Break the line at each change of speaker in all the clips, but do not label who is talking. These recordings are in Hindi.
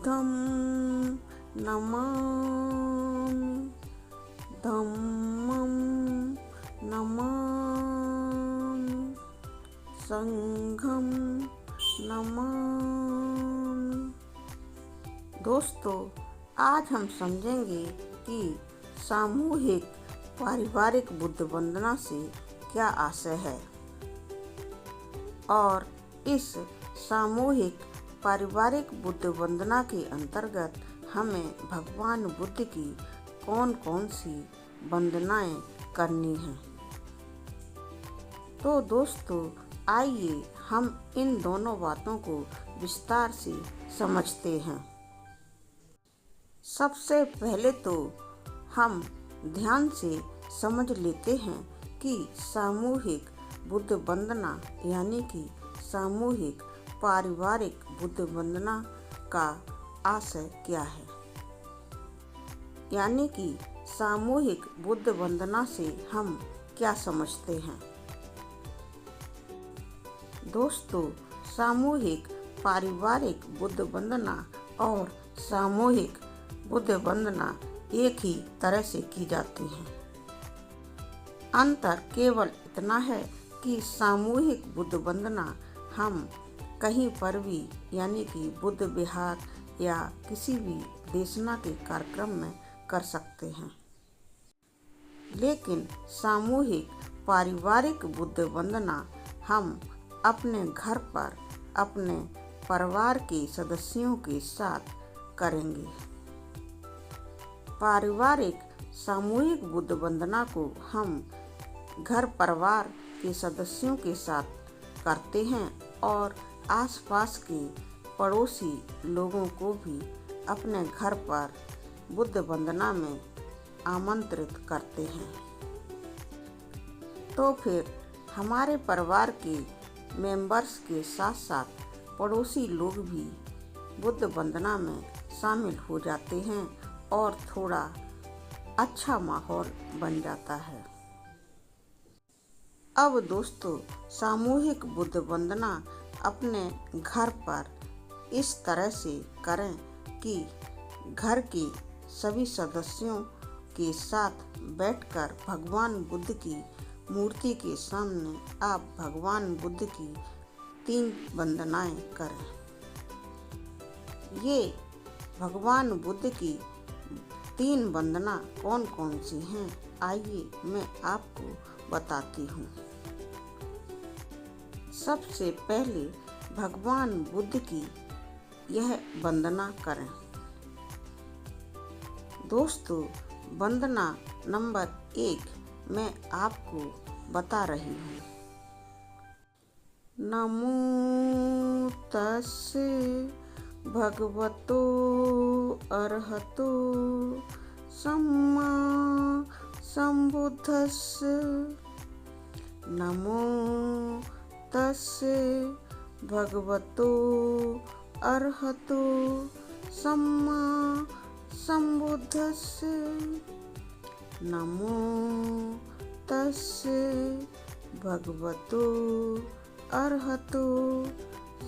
बुद्धं नमामि, धम्मं नमामि, संघं नमामि। दोस्तों, आज हम समझेंगे कि सामूहिक पारिवारिक बुद्ध वंदना से क्या आशय है और इस सामूहिक पारिवारिक बुद्ध वंदना के अंतर्गत हमें भगवान बुद्ध की कौन कौन सी वंदनाएं करनी हैं। तो दोस्तों, आइए हम इन दोनों बातों को विस्तार से समझते हैं। सबसे पहले तो हम ध्यान से समझ लेते हैं कि सामूहिक बुद्ध वंदना यानी कि सामूहिक पारिवारिक बुद्ध वंदना का आशय क्या है। यानी कि सामूहिक बुद्ध वंदना से हम क्या समझते हैं। दोस्तों, सामूहिक पारिवारिक बुद्ध वंदना और सामूहिक बुद्ध वंदना एक ही तरह से की जाती हैं। अंतर केवल इतना है कि सामूहिक बुद्ध वंदना हम कहीं पर भी यानी कि बुद्ध विहार या किसी भी देशना के कार्यक्रम में कर सकते हैं, लेकिन सामूहिक पारिवारिक बुद्ध वंदना हम अपने घर पर अपने परिवार के सदस्यों के साथ करेंगे। पारिवारिक सामूहिक बुद्ध वंदना को हम घर परिवार के सदस्यों के साथ करते हैं और आसपास के पड़ोसी लोगों को भी अपने घर पर बुद्ध वंदना में आमंत्रित करते हैं। तो फिर हमारे परिवार के मेंबर्स के साथ साथ पड़ोसी लोग भी बुद्ध वंदना में शामिल हो जाते हैं और थोड़ा अच्छा माहौल बन जाता है। अब दोस्तों, सामूहिक बुद्ध वंदना अपने घर पर इस तरह से करें कि घर के सभी सदस्यों के साथ बैठकर भगवान बुद्ध की मूर्ति के सामने आप भगवान बुद्ध की 3 वंदनाएं करें। ये भगवान बुद्ध की 3 वंदना कौन कौन सी हैं, आइए मैं आपको बताती हूँ। सबसे पहले भगवान बुद्ध की यह वंदना करें। दोस्तों, वंदना नंबर 1 मैं आपको बता रही हूँ। नमो तस्से भगवतो अरहतो सम्मा संबुद्धस्से। नमो तस्से भगवतो अरहतो सम्मा संबुद्धस्से। नमो तस्से भगवतो अरहतो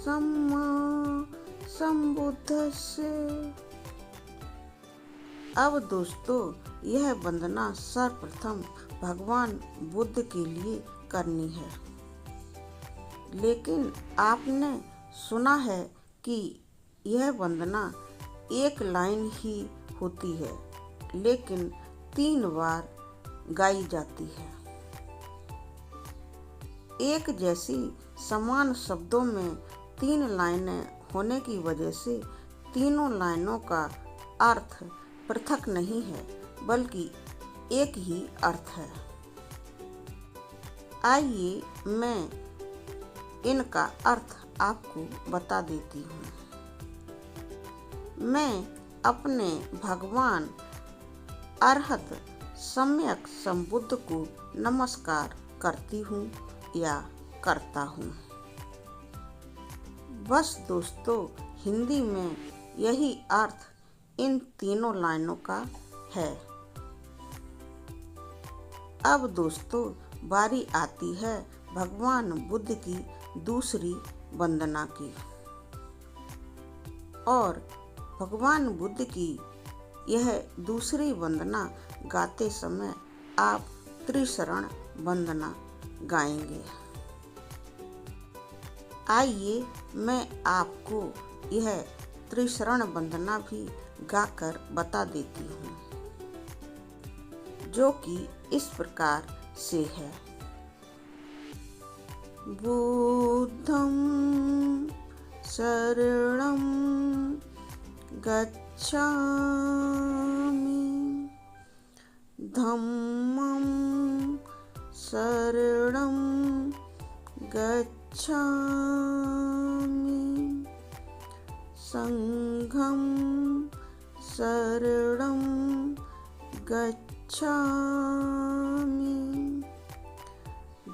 सम्मा संबुद्धस्से। अब दोस्तों, यह वंदना सर्वप्रथम भगवान बुद्ध के लिए करनी है, लेकिन आपने सुना है कि यह वंदना 1 लाइन ही होती है, लेकिन 3 बार गाई जाती है। एक जैसी समान शब्दों में 3 लाइनें होने की वजह से तीनों लाइनों का अर्थ पृथक नहीं है, बल्कि एक ही अर्थ है। आइए मैं इनका अर्थ आपको बता देती हूँ। मैं अपने भगवान अरहत सम्यक संबुद्ध को नमस्कार करती हूँ या करता हूँ। बस दोस्तों, हिंदी में यही अर्थ इन तीनों लाइनों का है। अब दोस्तों, बारी आती है भगवान बुद्ध की दूसरी वंदना की, और भगवान बुद्ध की यह दूसरी वंदना गाते समय आप त्रिशरण वंदना गाएंगे। आइए मैं आपको यह त्रिशरण वंदना भी गाकर बता देती हूँ, जो कि इस प्रकार से है। बुद्धं शरणं गच्छामि, धम्मं शरणं गच्छामि, संघं शरणं गच्छामि।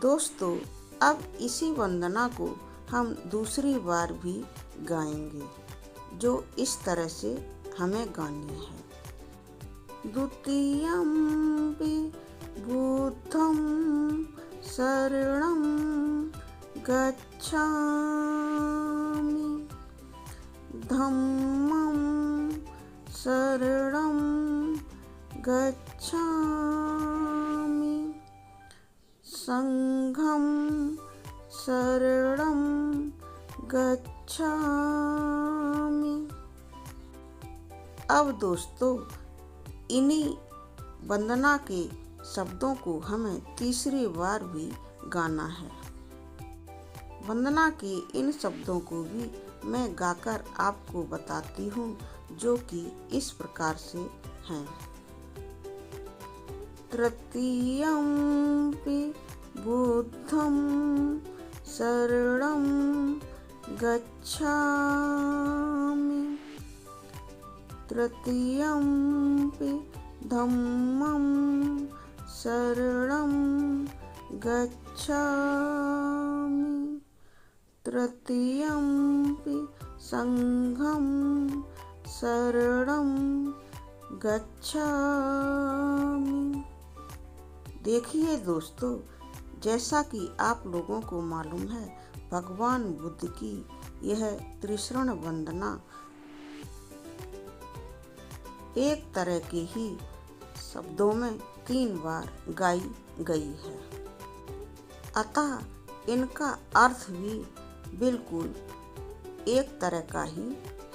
दोस्तों, अब इसी वंदना को हम दूसरी बार भी गाएंगे, जो इस तरह से हमें गानी है। द्वितीयम्पि बुद्धं शरणं गच्छामि, धम्मं शरणं गच्छामि, संघं शरणं गच्छामि। अब दोस्तों, इन्हीं वंदना के शब्दों को हमें तीसरी बार भी गाना है। वंदना के इन शब्दों को भी मैं गाकर आपको बताती हूँ, जो कि इस प्रकार से हैं। तृतीयम्पि बुद्धं शरणं गच्छामि, तृतीयम्पि धम्मं शरणं गच्छामि, तृतीयम्पि संघं शरणं गच्छामि। देखिए दोस्तों, जैसा कि आप लोगों को मालूम है, भगवान बुद्ध की यह त्रिशरण वंदना एक तरह के ही शब्दों में 3 बार गाई गई है। अतः इनका अर्थ भी बिल्कुल एक तरह का ही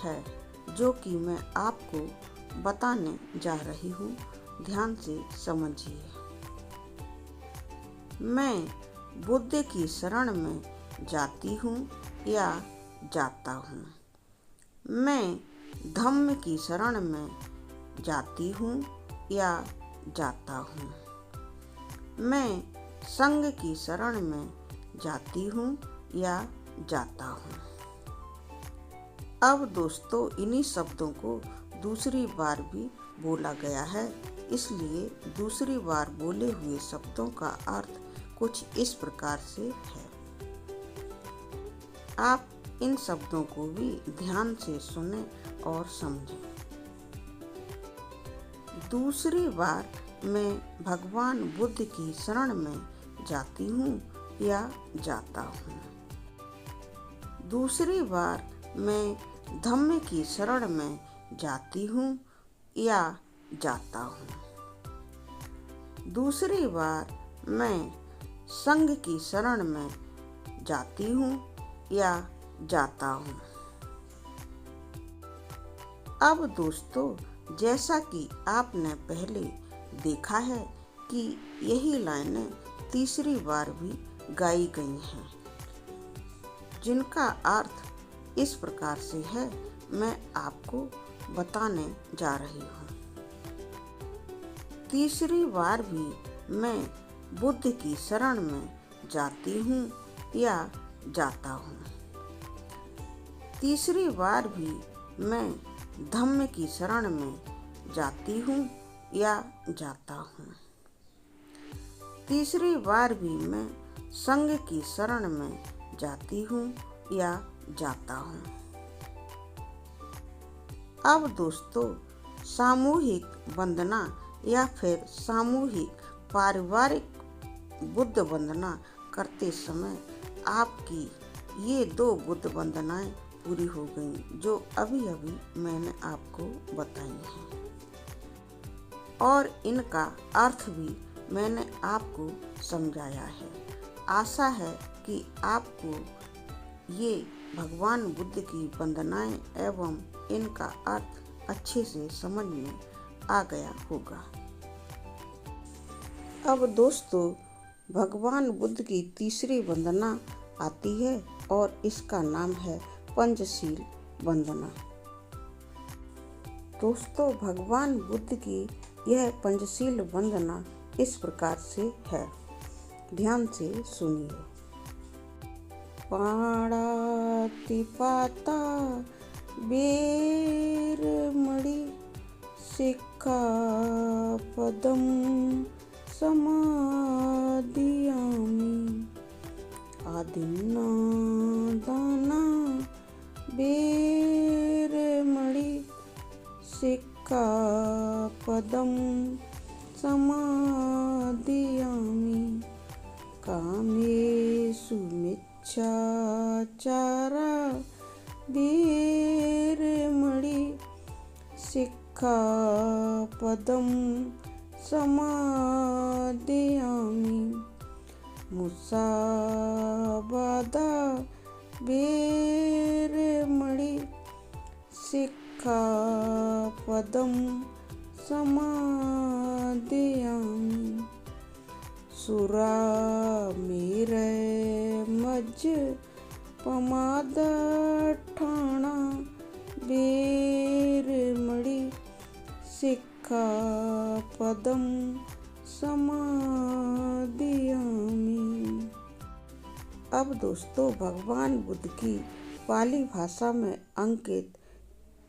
है, जो कि मैं आपको बताने जा रही हूँ। ध्यान से समझिए। मैं बुद्ध की शरण में जाती हूँ या जाता हूँ। मैं धम्म की शरण में जाती हूँ या जाता हूँ। मैं संघ की शरण में जाती हूँ या जाता हूँ। अब दोस्तों, इन्हीं शब्दों को दूसरी बार भी बोला गया है, इसलिए दूसरी बार बोले हुए शब्दों का अर्थ कुछ इस प्रकार से है। आप इन शब्दों को भी ध्यान से सुनें और समझें। दूसरी बार मैं भगवान बुद्ध की शरण में जाती हूँ या जाता हूँ। दूसरी बार मैं धम्म की शरण में जाती हूँ या जाता हूँ। दूसरी बार मैं संघ की शरण में जाती हूँ या जाता हूँ। अब दोस्तों, जैसा कि आपने पहले देखा है कि यही लाइनें तीसरी बार भी गाई गई हैं, जिनका अर्थ इस प्रकार से है, मैं आपको बताने जा रही हूँ। तीसरी बार भी मैं बुद्ध की शरण में जाती हूँ या जाता हूँ। तीसरी बार भी मैं धम्म की शरण में जाती हूँ या जाता हूँ। तीसरी बार भी मैं संघ की शरण में जाती हूँ या जाता हूँ। अब दोस्तों, सामूहिक वंदना या फिर सामूहिक पारिवारिक बुद्ध वंदना करते समय आपकी ये 2 बुद्ध वंदनाएं पूरी हो गई जो अभी अभी मैंने आपको बताई हैं, और इनका अर्थ भी मैंने आपको समझाया है। आशा है कि आपको ये भगवान बुद्ध की वंदनाएं एवं इनका अर्थ अच्छे से समझ में आ गया होगा। अब दोस्तों, भगवान बुद्ध की तीसरी वंदना आती है और इसका नाम है पंचशील वंदना। दोस्तों, भगवान बुद्ध की यह पंचशील वंदना इस प्रकार से है, ध्यान से सुनिए। पाणातिपाता वेरमणि सिक्खापदं समादियामि आदिन्नादाना वेरमणि सिक्खापदं समादियामि कामेषु मिच्छाचारा वेरमणि सिक्खापदं समादियामि मुसावादा वेरमणि सिक्खापदं समादियामि सुरामेरयमज्जपमादठाणा वेरमणि सिक्खापदं समादियामि। अब दोस्तों, भगवान बुद्ध की पाली भाषा में अंकित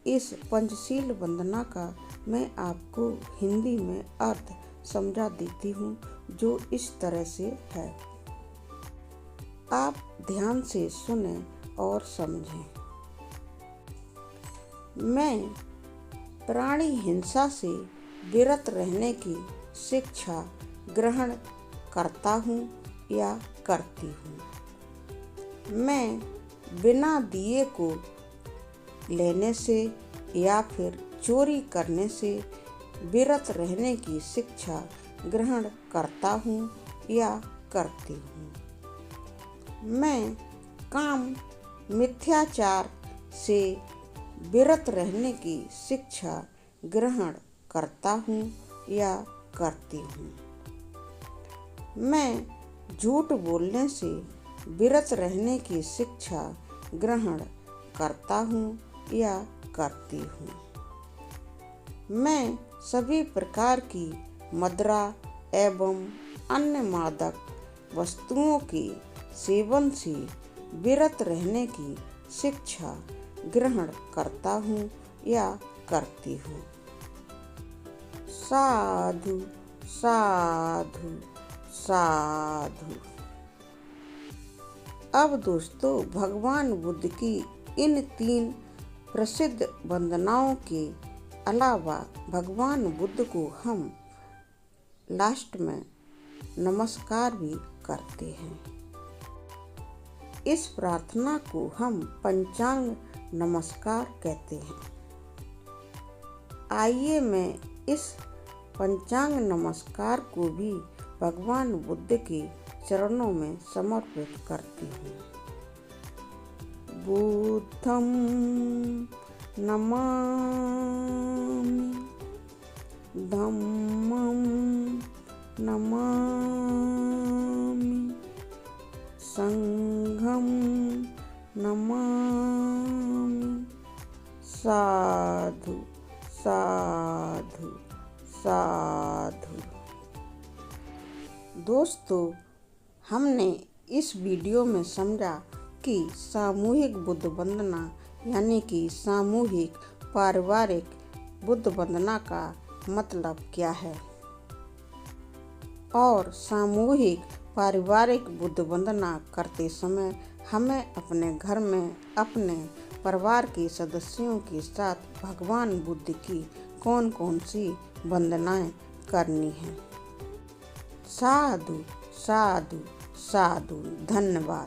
इस पंचशील वंदना का मैं आपको हिंदी में अर्थ समझा देती हूँ, जो इस तरह से है। आप ध्यान से सुने और समझें। मैं प्राणी हिंसा से विरत रहने की शिक्षा ग्रहण करता हूँ या करती हूँ। मैं बिना दिए को लेने से या फिर चोरी करने से विरत रहने की शिक्षा ग्रहण करता हूँ या करती हूँ। मैं काम मिथ्याचार से विरत रहने की शिक्षा ग्रहण करता हूँ या करती हूँ। मैं झूठ बोलने से विरत रहने की शिक्षा ग्रहण करता हूँ या करती हूँ। मैं सभी प्रकार की मदिरा एवं अन्य मादक वस्तुओं के सेवन से विरत रहने की शिक्षा ग्रहण करता हूँ या करती हूँ। साधु साधु साधु। अब दोस्तों, भगवान बुद्ध की इन 3 प्रसिद्ध वंदनाओं के अलावा भगवान बुद्ध को हम लास्ट में नमस्कार भी करते हैं। इस प्रार्थना को हम पंचांग नमस्कार कहते हैं। आइए मैं इस पंचांग नमस्कार को भी भगवान बुद्ध के चरणों में समर्पित करती हूँ। बुद्धं नमामि, धम्मं नमामि, संघं नमामि। साधु साधु साधु। दोस्तों, हमने इस वीडियो में समझा कि सामूहिक बुद्ध वंदना यानी कि सामूहिक पारिवारिक बुद्ध वंदना का मतलब क्या है, और सामूहिक पारिवारिक बुद्ध वंदना करते समय हमें अपने घर में अपने परिवार के सदस्यों के साथ भगवान बुद्ध की कौन कौन सी वंदनाएं करनी हैं। साधु साधु साधु। धन्यवाद।